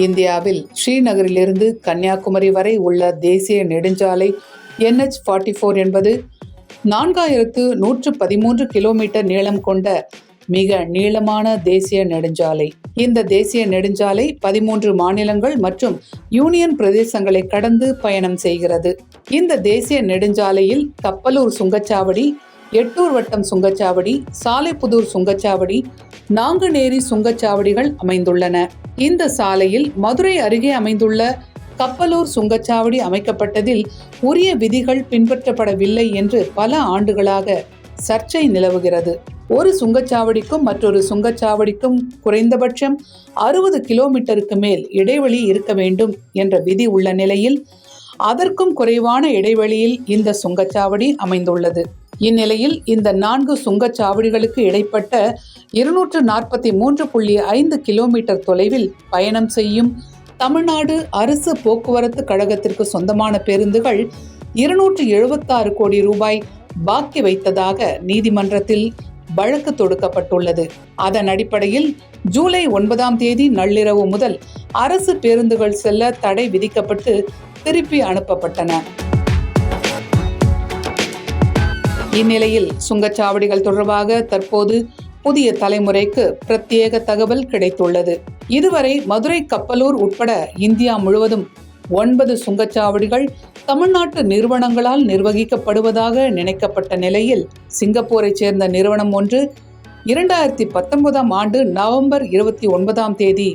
இந்தியாவில் ஸ்ரீநகரிலிருந்து கன்னியாகுமரி வரை உள்ள தேசிய நெடுஞ்சாலை NH-44 என்பது 4113 கிலோமீட்டர் நீளம் கொண்ட மிக நீளமான தேசிய நெடுஞ்சாலை. இந்த தேசிய நெடுஞ்சாலை 13 மாநிலங்கள் மற்றும் யூனியன் பிரதேசங்களை கடந்து பயணம் செய்கிறது. இந்த தேசிய நெடுஞ்சாலையில் கப்பலூர் சுங்கச்சாவடி, எட்டூர் வட்டம் சுங்கச்சாவடி, சாலைப்புதூர் சுங்கச்சாவடி, நாங்குநேரி சுங்கச்சாவடிகள் அமைந்துள்ளன. இந்த சாலையில் மதுரை அருகே அமைந்துள்ள கப்பலூர் சுங்கச்சாவடி அமைக்கப்பட்டதில் உரிய விதிகள் பின்பற்றப்படவில்லை என்று பல ஆண்டுகளாக சர்ச்சை நிலவுகிறது. ஒரு சுங்கச்சாவடிக்கும் மற்றொரு சுங்கச்சாவடிக்கும் குறைந்தபட்சம் 60 கிலோமீட்டருக்கு மேல் இடைவெளி இருக்க வேண்டும் என்ற விதி உள்ள நிலையில் அதற்கும் குறைவான இடைவெளியில் இந்த சுங்கச்சாவடி அமைந்துள்ளது. இந்நிலையில் இந்த 4 சுங்கச்சாவடிகளுக்கு இடைப்பட்ட 243.5 கிலோமீட்டர் தொலைவில் பயணம் செய்யும் தமிழ்நாடு அரசு போக்குவரத்து கழகத்திற்கு சொந்தமான பேருந்துகள் 276 கோடி ரூபாய் பாக்கி வைத்ததாக நீதிமன்றத்தில் வழக்கு தொடுக்கப்பட்டுள்ளது. அதன் அடிப்படையில் ஜூலை 9ஆம் தேதி நள்ளிரவு முதல் அரசு பேருந்துகள் செல்ல தடை விதிக்கப்பட்டு திருப்பி அனுப்பப்பட்டன. இந்நிலையில் சுங்கச்சாவடிகள் தொடர்பாக தற்போது புதிய தலைமுறைக்கு பிரத்யேக தகவல் கிடைத்துள்ளது. இதுவரை மதுரை கப்பலூர் உட்பட இந்தியா முழுவதும் 9 சுங்கச்சாவடிகள் தமிழ்நாட்டு நிறுவனங்களால் நிர்வகிக்கப்படுவதாக நினைக்கப்பட்ட நிலையில் சிங்கப்பூரை சேர்ந்த நிறுவனம் ஒன்று 2019ஆம் ஆண்டு நவம்பர் 29ஆம் தேதி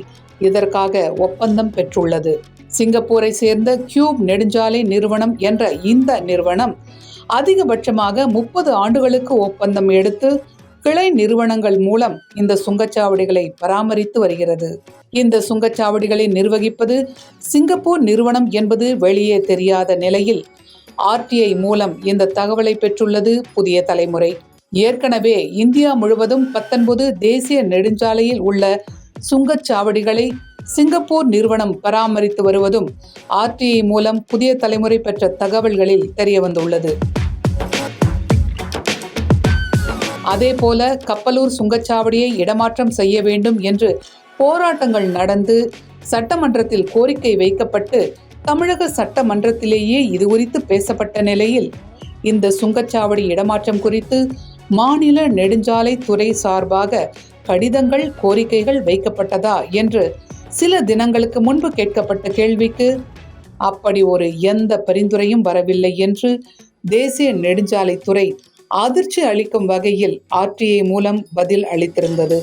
இதற்காக ஒப்பந்தம் பெற்றுள்ளது. சிங்கப்பூரை சேர்ந்த கியூப் நெடுஞ்சாலை நிறுவனம் என்ற இந்த நிறுவனம் அதிகபட்சமாக 30 ஆண்டுகளுக்கு ஒப்பந்தம் எடுத்து கிளை நிறுவனங்கள் மூலம் இந்த சுங்கச்சாவடிகளை பராமரித்து வருகிறது. இந்த சுங்கச்சாவடிகளை நிர்வகிப்பது சிங்கப்பூர் நிறுவனம் என்பது வெளியே தெரியாத நிலையில் RTI மூலம் இந்த தகவலை பெற்றுள்ளது புதிய தலைமுறை. ஏற்கனவே இந்தியா முழுவதும் 19 தேசிய நெடுஞ்சாலையில் உள்ள சுங்கச்சாவடிகளை சிங்கப்பூர் நிறுவனம் பராமரித்து வருவதும் RTI மூலம் புதிய தலைமுறை பெற்ற தகவல்களில் தெரியவந்துள்ளது. அதேபோல கப்பலூர் சுங்கச்சாவடியை இடமாற்றம் செய்ய வேண்டும் என்று போராட்டங்கள் நடந்து சட்டமன்றத்தில் கோரிக்கை வைக்கப்பட்டு தமிழக சட்டமன்றத்திலேயே இது குறித்து பேசப்பட்ட நிலையில் இந்த சுங்கச்சாவடி இடமாற்றம் குறித்து மாநில நெடுஞ்சாலை துறை சார்பாக கடிதங்கள், கோரிக்கைகள் வைக்கப்பட்டதா என்று சில தினங்களுக்கு முன்பு கேட்கப்பட்ட கேள்விக்கு அப்படி ஒரு எந்த பரிந்துரையும் வரவில்லை என்று தேசிய நெடுஞ்சாலை துறை அதிர்ச்சி அளிக்கும் வகையில் RTI மூலம் பதில் அளித்திருந்தது.